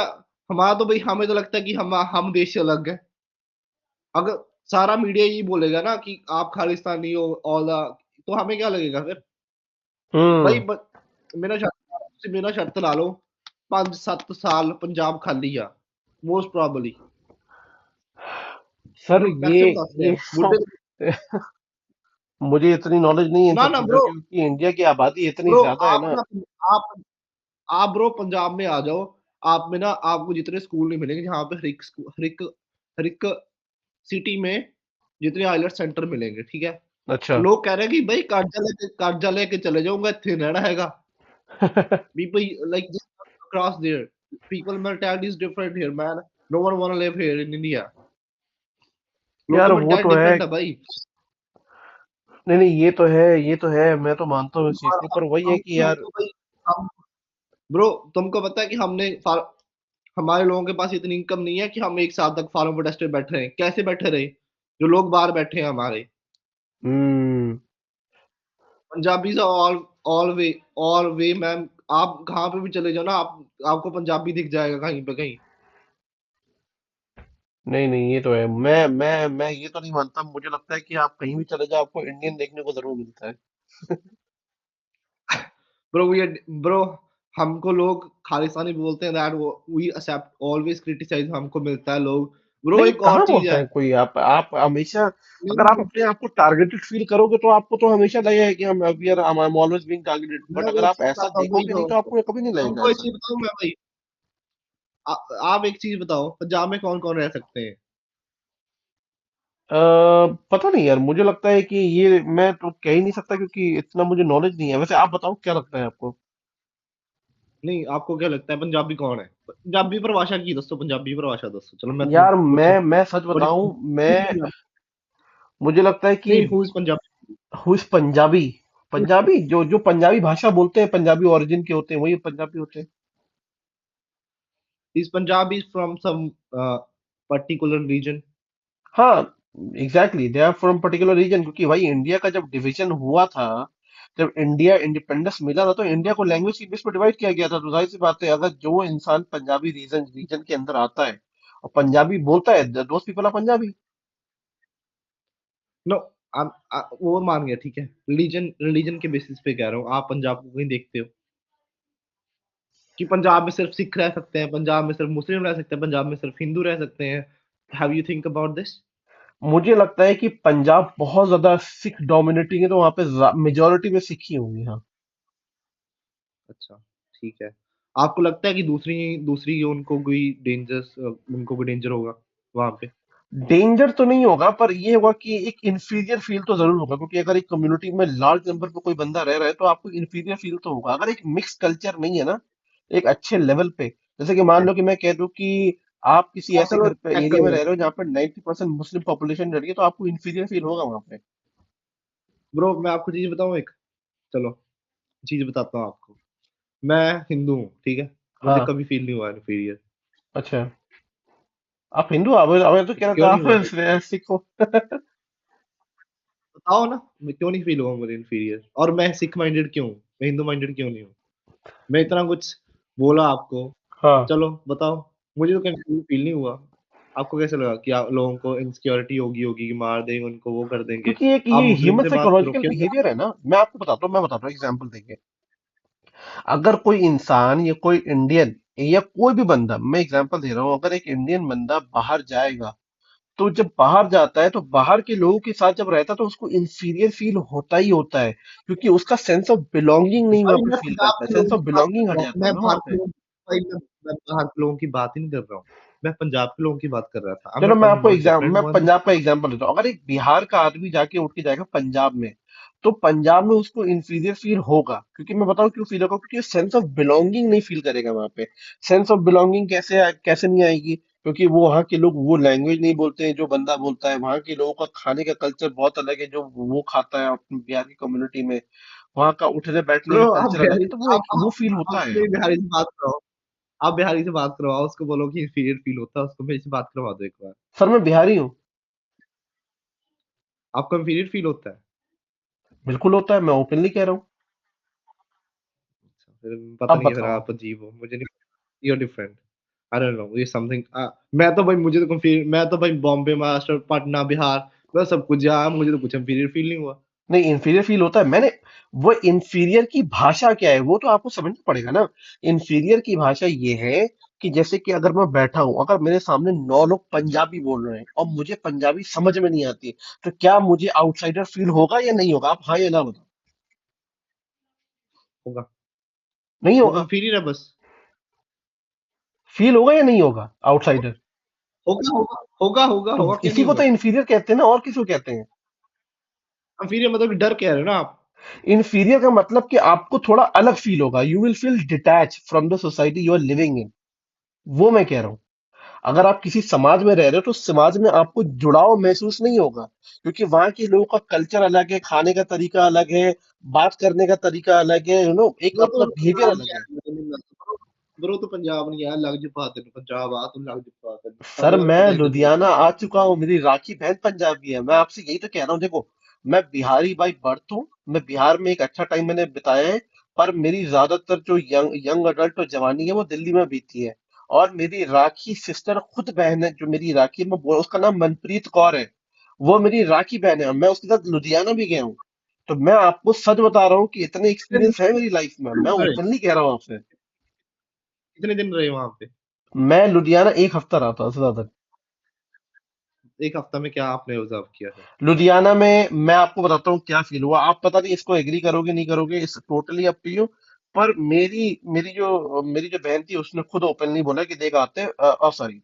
हमारा तो भाई, हमें तो लगता है कि हम देश से अलग है। अगर सारा मीडिया यही बोलेगा ना कि आप खालिस्तानी हो, ऑल तो हमें क्या लगेगा फिर? भाई हम्म। मेरा शर्त ला लो, 5-7 साल पंजाब खाली आ, मोस्ट प्रॉबली। सर वैसे बता रहे ये हैं बुड्ढे। मुझे इतनी नॉलेज नहीं है इन ना सब ना चीजों ब्रो, की, क्योंकि इंडिया की आबादी इतनी ब्रो ज्यादा है आप ना। ना, आप आप ब्रो पंजाब में आ जाओ। आप में ना, आपको जितने स्कूल नहीं मिलेंगे जहाँ पे हर एक सिटी में जितने आइलेट सेंटर मिलेंगे, ठीक है? अच्छा। लोग कह रहे हैं कि भाई कर्जा लेके चले जाऊंगा, इतने रहना हैगा। People like just across there, people mentality is different here, man. No one wanna live here in India. लोग यार की वो मेंटालिटी तो है, डिफरेंट है भाई। नहीं नहीं, ये तो है, ये तो है, मैं तो मानता हूँ इस चीज को, पर वही है कि हमको यार, हमको भाई, हम ब्रो तुमको पता है कि हमारे लोगों के पास इतनी इनकम नहीं है कि हम एक साल तक फार्म प्रोटेस्ट पे बैठे रहे, कैसे बैठे रहे? जो लोग बाहर बैठे हैं हमारे हम्म। पंजाबी से ऑल वे मैम, आप कहाँ पे भी चले जाओ ना, आपको पंजाबी दिख जाएगा कहीं पे कहीं। नहीं नहीं, ये तो है। मैं ये तो नहीं मानता। मुझे लगता है कि आप कहीं भी चले जाओ, आपको इंडियन देखने को जरूर मिलता है। ब्रो ये ब्रो हमको लोग खालिस्तानी बोलते हैं, दैट वो वी एक्सेप्ट ऑलवेज क्रिटिसाइज, हमको मिलता है लोग। ब्रो नहीं, एक और कहाँ चीज बोलता है। है कोई? आप हमेशा, नहीं अगर आप नहीं, अपने आप को टारगेटेड फील करोगे तो आपको तो हमेशा लगेगा कि हम we are I am always being targeted. मैं बट अगर वही आप चीज ऐसा बताता हूँ, वही देखोगे नहीं तो तो आपको कभी नहीं लगेगा हमको एक ऐसा। चीज बताऊँ मैं भाई। आ, आप एक चीज बताओ, पंजाब में कौन कौन रह सकते हैं? अ, पता नहीं यार, मुझे लगता है कि ये मैं तो कह ही नहीं सकता क्योंकि इतना मुझे नॉलेज नहीं है। वैसे आप बताओ क्या लगता है आपको? नहीं, आपको क्या लगता है पंजाबी कौन है? पंजाबी परिभाषा की दसो, पंजाबी परिभाषा दसो, चलो मैं यार तुमको कुछ मैं सच बताऊं, मैं मुझे लगता है कि नहीं, हु इज पंजाबी? हुई पंजाबी, पंजाबी जो जो पंजाबी भाषा बोलते हैं, पंजाबी ओरिजिन के होते हैं, वही पंजाबी होते हैं। Is Punjabi from some particular region? हाँ, exactly, they are from particular region, क्योंकि भाई इंडिया का जब डिवीजन हुआ था, जब इंडिया इंडिपेंडेंस मिला था, तो इंडिया को लैंग्वेज की बेस पर डिवाइड किया गया था। तो जाहिर सी बात है, अगर जो इंसान पंजाबी रीजन रीजन के अंदर आता है और पंजाबी बोलता है, दोस्त पीपल आर पंजाबी। नो, वो मान गया, ठीक है। रिलीजन रिलीजन के बेसिस पे कह रहा हूँ, आप पंजाब को कहीं देखते हो कि पंजाब में सिर्फ सिख रह सकते हैं, पंजाब में सिर्फ मुस्लिम रह सकते हैं, पंजाब में सिर्फ हिंदू रह सकते हैं? Have you think about this? मुझे लगता है कि पंजाब बहुत ज्यादा सिख डोमिनेटिंग है, तो वहां पे मेजोरिटी में सिख ही होंगे, हाँ। अच्छा, ठीक है। आपको लगता है कि दूसरी दूसरी उनको कोई डेंजर होगा वहां पे? डेंजर तो नहीं होगा, पर ये होगा कि एक इंफीरियर फील तो जरूर होगा, क्योंकि अगर एक कम्युनिटी में लार्ज नंबर पे कोई बंदा रह रहा है तो आपको इंफीरियर फील तो होगा। अगर एक मिक्स कल्चर नहीं है ना, एक अच्छे लेवल पे, जैसे कि मान लो कि मैं कह दूं कि आप किसी अब ऐसे चलो घर पे चेक एरिया में करो। रह रहे हो जहाँ पर 90% मुस्लिम पॉपुलेशन रह रही है, तो आपको इंफीरियर फील होगा वहां पे। ब्रो मैं आपको चीज बताऊं एक, चलो चीज बताता हूँ आपको। मैं हिंदू हूँ, ठीक है। मुझे हाँ। कभी फील नहीं हुआ इन्फीरियर। अच्छा, आप हिंदू? अब तो कह रहे थे क्यों नहीं हुआ? आप सिख हो। बताओ ना, मैं क्यों नहीं फील हुआ मुझे इन्फीरियर? और मैं सिख माइंडेड क्यों हूँ, मैं हिंदू माइंडेड क्यों नहीं हूँ? मैं इतना कुछ बोला आपको, हाँ, चलो बताओ। मुझे तो कहीं फील नहीं हुआ। आपको कैसे लगा कि आप लोगों को इनसिक्योरिटी होगी होगी कि मार देंगे उनको, वो कर देंगे? क्योंकि एक आप ये मुस्लिम ह्यूमन से बात करो, साइकोलॉजिकल क्यों? बिहेवियर है ना। मैं बताता हूँ एग्जांपल देके। अगर कोई इंसान या कोई इंडियन या कोई भी बंदा, मैं एग्जांपल दे रहा हूँ, अगर एक इंडियन बंदा बाहर जाएगा, तो जब बाहर जाता है तो बाहर के लोगों के साथ जब रहता है तो उसको इंफीरियर फील होता ही होता है, क्योंकि उसका सेंस ऑफ बिलोंगिंग नहीं वहां भाई पे मैं फील पंजाब करता है, के सेंस लोगों ऑफ की बात कर बिलोंगिंग हट रहा हूँ, जाता है मैं ना वहां बाहर के पे। लोगों भाई मैं बाहर के लोगों की बात ही नहीं कर रहा हूँ। मैं पंजाब के लोगों की बात कर रहा था। आई चलो एम टॉकिंग अबाउट डिफरेंट मैं वन। पंजाब का एग्जांपल देता हूँ। अगर एक बिहार का आदमी जाके उठ के जाएगा पंजाब में, तो पंजाब में उसको इंफीरियर फील होगा, क्योंकि मैं बताऊं क्यों फील होगा, क्योंकि सेंस ऑफ बिलोंगिंग नहीं फील करेगा वहां पे। सेंस ऑफ बिलोंगिंग कैसे नहीं आएगी? क्योंकि वो वहाँ के लोग वो लैंग्वेज नहीं बोलते हैं जो बंदा बोलता है। वहाँ के लोगों का खाने का कल्चर बहुत अलग है जो वो खाता है अपनी बिहार की कम्युनिटी में। वहाँ का उठने बैठने ब्रो का आप कल्चर अलग है, बिहारी, तो वो एक वो फील आप होता है। कोई बिहारी से बात करो, आप बिहारी से बात करो, उसको बोलो कि इंफीरियर फील होता है, उसको मेरे से बात करवा दो एक बार। सर मैं बिहारी हूँ। आपको इंफीरियर फील होता है? बिल्कुल होता है, मैं ओपनली कह रहा हूँ। अच्छा, फिर पता अब नहीं है, फिर बताओ। आप अजीब हो, मुझे नहीं। You are different. I don't know, ये समथिंग। मैं तो भाई, मुझे तो कंफीर मैं तो भाई बॉम्बे, महाराष्ट्र, पटना, बिहार, मैं सब कुछ जहाँ, मुझे तो कुछ इंफीरियर फील नहीं हुआ। नहीं, इंफीरियर फील होता है। मैंने वो इंफीरियर की भाषा क्या है वो तो आपको समझना पड़ेगा ना। इंफीरियर की भाषा ये है कि जैसे कि अगर मैं बैठा हूं, अगर मेरे सामने 9 लोग पंजाबी बोल रहे हैं और मुझे पंजाबी समझ में नहीं आती, तो क्या मुझे आउटसाइडर फील होगा या नहीं होगा? आप हाँ या ना बताओ। होगा। नहीं वो होगा। इंफीरियर है बस। फील होगा या नहीं होगा आउटसाइडर? होगा होगा होगा होगा तो होगा, क्यों इसी नहीं को तो होगा? इंफीरियर कहते हैं ना, और किसको कहते हैं? इंफीरियर मतलब कि डर कह रहे हो ना आप? इंफीरियर का मतलब कि आपको थोड़ा अलग फील होगा, you will feel detach from the society you are living in. वो मैं कह रहा हूँ। अगर आप किसी समाज में रह रहे हो तो उस समाज में आपको जुड़ाव महसूस नहीं होगा, क्योंकि वहां के लोगों का कल्चर अलग है, खाने का तरीका अलग है, बात करने का तरीका अलग है, एक वो तो अपना उनका बिहेवियर नाम अलग क्या है। है, मुझे नहीं मालूम। ब्रो तो पंजाब नहीं है, लग जू पा तेन पंजाब आ तू लग जू पा तेन सर साढ़े वाल मैं पता ही तेन लुधियाना आ चुका हूँ, मेरी राखी बहन पंजाबी है। मैं आपसे यही तो कह रहा हूँ। देखो, मैं बिहारी बाई बर्थ हूँ। मैं बिहार में एक अच्छा टाइम मैंने बिताया है। पर मेरी ज्यादातर जो यंग यंग अडल्ट और जवानी है वो दिल्ली में बीती है। और मेरी राखी सिस्टर खुद बहन है, जो मेरी राखी में उसका नाम मनप्रीत कौर है। वो मेरी राखी बहन है और मैं उसके साथ लुधियाना भी गया हूँ। तो मैं आपको सच बता रहा हूँ कि इतने दिन एक्सपीरियंस है मेरी लाइफ में। मैं रहे, ओपनली कह रहा हूँ आपसे। कितने दिन रहे वहां पे? मैं लुधियाना एक हफ्ता रहा था, उससे ज्यादा। एक हफ्ता में क्या आपने ऑब्जर्व किया है? लुधियाना में मैं आपको बताता हूँ क्या फील हुआ। आप पता नहीं इसको एग्री करोगे नहीं करोगे, इस टोटली अप टू यू। पर मेरी जो बहन थी उसने खुद ओपनली बोला कि देख आते, सॉरी,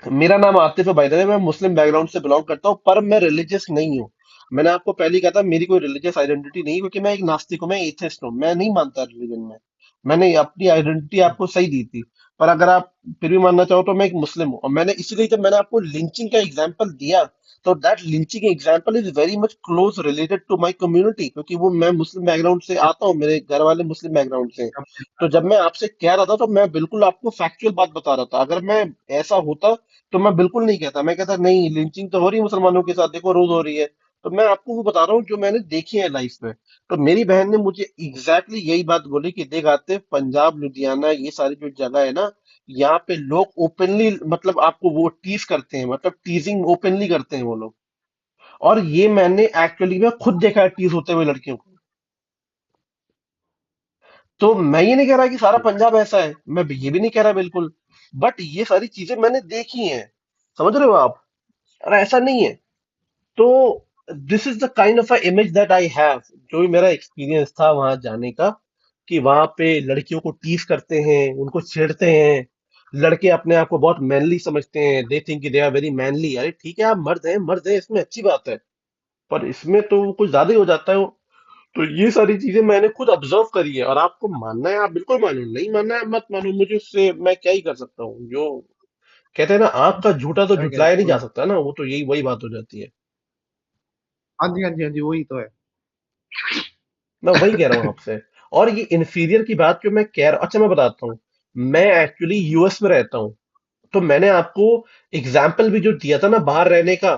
मेरा नाम आतिफ है बाय द वे। मैं मुस्लिम बैकग्राउंड से बिलोंग करता हूँ, पर मैं रिलीजियस नहीं हूँ। मैंने आपको पहले ही कहा था मेरी कोई रिलीजियस आइडेंटिटी नहीं है, क्योंकि मैं एक नास्तिक हूँ, मैं एथिस्ट हूँ, मैं नहीं मानता रिलीजन में। मैंने अपनी आइडेंटिटी आपको सही दी थी। पर अगर आप फिर भी मानना चाहो तो मैं एक मुस्लिम हूँ। और मैंने इसीलिए जब मैंने आपको लिंचिंग का एग्जाम्पल दिया, तो that lynching example is very much close related to my community, क्योंकि वो मैं मुस्लिम बैकग्राउंड से आता हूँ, मेरे घर वाले मुस्लिम बैकग्राउंड से हैं। तो जब मैं आपसे कह रहा था तो मैं बिल्कुल आपको फैक्चुअल बात बता रहा था। अगर मैं ऐसा होता तो मैं बिल्कुल नहीं कहता। मैं कहता नहीं, लिंचिंग तो हो रही है मुसलमानों के साथ, देखो रोज हो रही है। तो मैं आपको वो बता रहा हूँ जो मैंने देखी है लाइफ में। तो मेरी बहन ने मुझे एग्जैक्टली यही बात बोली कि देख आते, पंजाब लुधियाना ये सारी जो जगह है ना, यहाँ पे लोग ओपनली, मतलब आपको वो टीज करते हैं, मतलब टीजिंग ओपनली करते हैं वो लोग। और ये मैंने एक्चुअली में खुद देखा है टीज होते हुए लड़कियों को। तो मैं ये नहीं कह रहा कि सारा पंजाब ऐसा है, मैं ये भी नहीं कह रहा बिल्कुल। बट ये सारी चीजें मैंने देखी हैं। समझ रहे हो आप? और ऐसा नहीं है। तो this is the kind of a image that I have, जो भी मेरा एक्सपीरियंस था वहां जाने का। कि वहां पे लड़कियों को टीज करते हैं, उनको छेड़ते हैं। लड़के अपने आप को बहुत मैनली समझते हैं, they think they are very manly. अरे ठीक है, आप मर्द हैं, मर्द हैं, इसमें अच्छी बात है। पर इसमें तो कुछ ज्यादा ही हो जाता है। तो ये सारी चीजें मैंने खुद ऑब्जर्व करी है। और आपको मानना है आप बिल्कुल मानो, नहीं मानना है मत मानो, मुझे उससे मैं क्या ही कर सकता हूँ। जो कहते हैं ना, आंख का झूठा तो क्या कह झुटलाया नहीं रहे जा हो? सकता ना, वो तो यही वही बात हो जाती है। हाँ जी, हाँ जी, हाँ जी, वही तो है। मैं वही कह रहा हूँ आपसे। और ये इन्फीरियर की बात जो मैं कह रहा हूँ, अच्छा मैं बताता हूँ। मैं एक्चुअली यूएस में रहता हूँ। तो मैंने आपको एग्जाम्पल भी जो दिया था ना बाहर रहने का,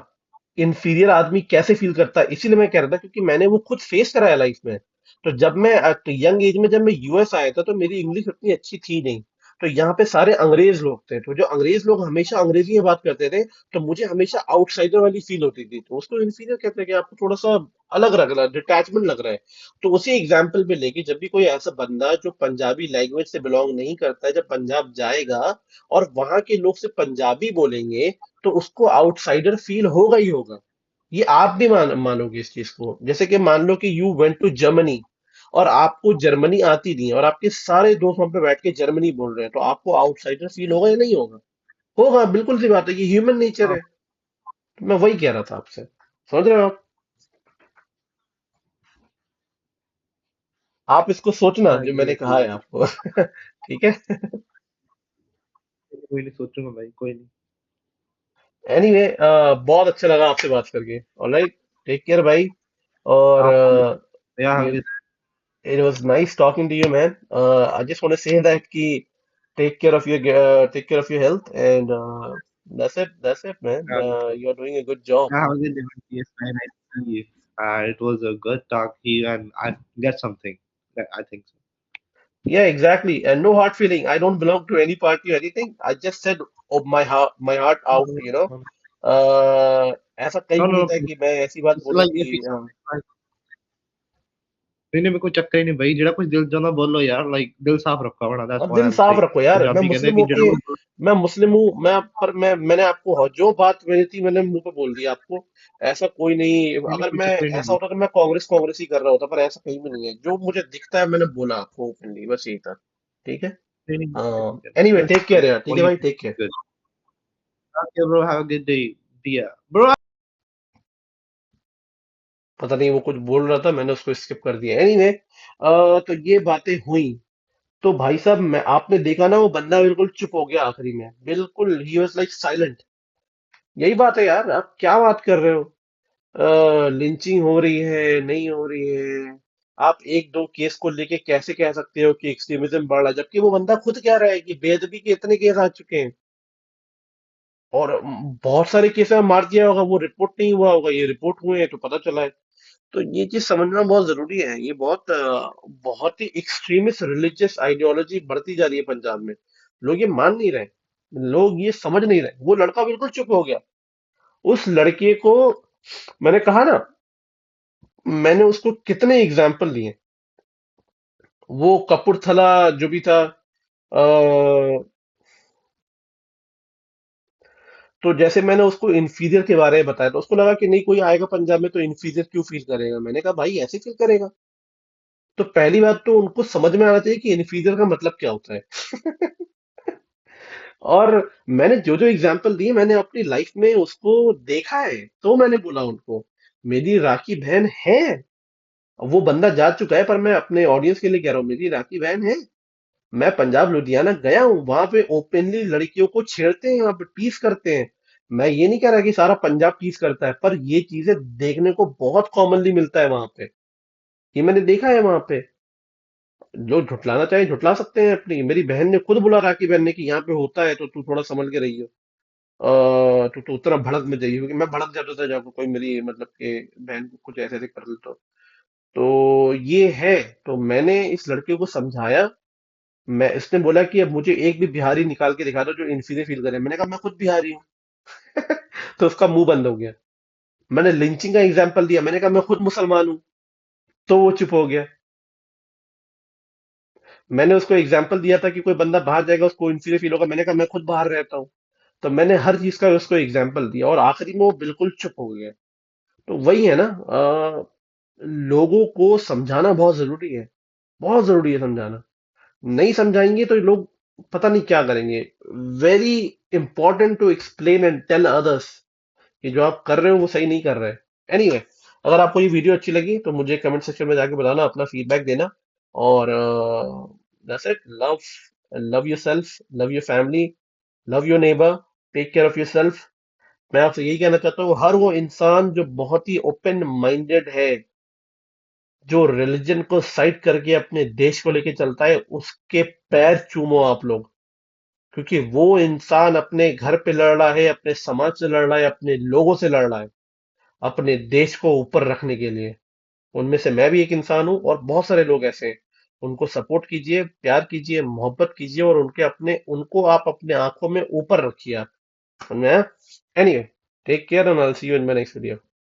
इंफीरियर आदमी कैसे फील करता है, इसीलिए मैं कह रहा था क्योंकि मैंने वो खुद फेस करा है लाइफ में। तो जब मैं यंग एज में जब मैं यूएस आया था तो मेरी इंग्लिश उतनी अच्छी थी नहीं। तो यहाँ पे सारे अंग्रेज लोग थे, तो जो अंग्रेज लोग हमेशा अंग्रेजी में बात करते थे, तो मुझे हमेशा आउटसाइडर वाली फील होती थी। तो उसको इंफीरियर कहते हैं कि आपको थोड़ा सा अलग लग रहा है, डिटैचमेंट लग रहा है। तो उसी एग्जाम्पल पे लेके जब भी कोई ऐसा बंदा जो पंजाबी लैंग्वेज से बिलोंग नहीं करता है, जब पंजाब जाएगा और वहां के लोग से पंजाबी बोलेंगे, तो उसको आउटसाइडर फील होगा ही होगा। ये आप भी मानोगे इस चीज को। जैसे कि मान लो कि यू वेंट टू जर्मनी और आपको जर्मनी आती नहीं है, और आपके सारे दोस्त वहां पे बैठ के जर्मनी बोल रहे हैं, तो आपको आउटसाइडर फील होगा या नहीं होगा? होगा, बिल्कुल सी बात है, ये ह्यूमन नेचर हाँ, है। तो मैं वही कह रहा था आपसे। समझ रहे हो आप इसको सोचना हाँ, जो ये मैंने कहा है एग्री। आपको। ठीक है। कोई नहीं, सोचूंगा भाई, कोई नहीं। एनीवे, बहुत अच्छा लगा आपसे बात करके। ऑलराइट, टेक केयर भाई। और आप भी यार ये it was nice talking to you, man. I just want to say that ki take care of your health, and that's it, man. You're doing a good job. have a good day. Yes, man. I see you. It was a good talk here, and I get something. I think so. Yeah, exactly. And no hard feeling. I don't belong to any party or anything. I just said of my heart out, No, you know. no, ऐसा कहीं no, भी नहीं no, था no. कि मैं ऐसी बात It's बोलूं like कि if it's नहीं नहीं, मेरे को चक्कर ही नहीं भाई, जेड़ा कुछ दिल चाहता बोलो यार, लाइक दिल साफ रखो अपना, दैट्स और व्हाई दिल आई एम साफ सेइंग। रखो यार। मैं पंजाबी कहते हैं मुस्लिम कि हूँ जेड़ा कि कुछ मैं मुस्लिम हूँ मैं, पर मैंने आपको जो बात मेरी थी मैंने मुंह पे बोल दिया आपको। ऐसा कोई नहीं। नहीं नहीं, अगर कोई मैं चक्कर ही नहीं ऐसा भाई। होता तो मैं कांग्रेस कांग्रेस ही कर रहा होता, पर ऐसा कहीं भी नहीं है। जो मुझे दिखता है मैंने बोला आपको ओपनली, बस यही था। ठीक है। नहीं नहीं, एनीवे, कोई टेक केयर यार, ठीक है कोई भाई, take care. good. Okay, bro, have a good day. Yeah, bro. पता नहीं वो कुछ बोल रहा था, मैंने उसको स्किप कर दिया। एनीवे, तो ये बातें हुई। तो भाई साहब, मैं आपने देखा ना वो बंदा बिल्कुल चुप हो गया आखिरी में, बिल्कुल ही वाज लाइक साइलेंट। यही बात है यार, आप क्या बात कर रहे हो? लिंचिंग हो रही है, नहीं हो रही है? आप एक दो केस को लेके कैसे कह सकते हो कि एक्सट्रीमिज्म बढ़ रहा है, जबकि वो बंदा खुद कह रहा है कि बेअदबी के इतने केस आ चुके हैं और बहुत सारे केस में मार दिया होगा, वो रिपोर्ट नहीं हुआ होगा, ये रिपोर्ट हुए हैं तो पता चला है। तो ये चीज समझना बहुत जरूरी है। ये बहुत ही एक्सट्रीमिस्ट रिलीजियस आइडियोलॉजी बढ़ती जा रही है पंजाब में। लोग ये मान नहीं रहे, लोग ये समझ नहीं रहे। वो लड़का बिल्कुल चुप हो गया। उस लड़के को मैंने कहा ना, मैंने उसको कितने एग्जाम्पल दिए। वो कपूरथला जो भी था, तो जैसे मैंने उसको इन्फीरियर के बारे में बताया तो उसको लगा कि नहीं, कोई आएगा पंजाब में तो इन्फीरियर क्यों फील करेगा। मैंने कहा भाई ऐसे फील करेगा। तो पहली बात तो उनको समझ में आना चाहिए कि इन्फीरियर का मतलब क्या होता है। और मैंने जो जो एग्जाम्पल दिए मैंने अपनी लाइफ में उसको देखा है, तो मैंने बोला उनको मेरी राखी बहन है। वो बंदा जा चुका है पर मैं अपने ऑडियंस के लिए कह रहा हूँ, मेरी राखी बहन है। मैं पंजाब लुधियाना गया हूँ, वहां पे ओपनली लड़कियों को छेड़ते हैं, वहां पे टीज करते हैं। मैं ये नहीं कह रहा कि सारा पंजाब टीज करता है, पर ये चीजें देखने को बहुत कॉमनली मिलता है वहां पे। ये मैंने देखा है वहां पे। जो झुटलाना चाहे झुटला सकते हैं अपनी। मेरी बहन ने खुद बोला, राखी बहन ने, कि यहाँ पे होता है तो तू थोड़ा संभल के रही हो। तो उतना भड़क में जाइए, क्योंकि मैं भड़क जाता था जब कोई मेरी मतलब के बहन को कुछ ऐसे ऐसे कर ले तो ये है। तो मैंने इस लड़के को समझाया। मैं इसने बोला कि अब मुझे एक भी बिहारी निकाल के दिखा दो जो इन्फीरियर फील करे। मैंने कहा मैं खुद बिहारी हूँ। तो उसका मुंह बंद हो गया। मैंने लिंचिंग का एग्जाम्पल दिया, मैंने कहा मैं खुद मुसलमान हूँ। तो वो चुप हो गया। मैंने उसको एग्जाम्पल दिया था कि कोई बंदा बाहर जाएगा उसको इन्फीरियर फील होगा। मैंने कहा मैं खुद बाहर रहता हूँ। तो मैंने हर चीज का उसको एग्जाम्पल दिया और आखिरी में वो बिल्कुल चुप हो गया। तो वही है ना, लोगों को समझाना बहुत जरूरी है। बहुत जरूरी है समझाना। नहीं समझाएंगे तो लोग पता नहीं क्या करेंगे। Very important to explain and tell others कि जो आप कर रहे हो वो सही नहीं कर रहे हैं। एनीवे, अगर आपको ये वीडियो अच्छी लगी तो मुझे कमेंट सेक्शन में जाके बताना, अपना फीडबैक देना। और that's it. Love love yourself, love your family, love your neighbour, take care of yourself. मैं आपसे यही कहना चाहता हूँ, हर वो इंसान जो बहुत ही ओपन माइंडेड है, जो रिलीजन को साइड करके अपने देश को लेके चलता है, उसके पैर चूमो आप लोग। क्योंकि वो इंसान अपने घर पे लड़ रहा है, अपने समाज से लड़ रहा है, अपने लोगों से लड़ रहा है, अपने देश को ऊपर रखने के लिए। उनमें से मैं भी एक इंसान हूं और बहुत सारे लोग ऐसे हैं। उनको सपोर्ट कीजिए, प्यार कीजिए, मोहब्बत कीजिए और उनको आप अपने आंखों में ऊपर रखिए आप। Anyway, take care and I will see you in my next video.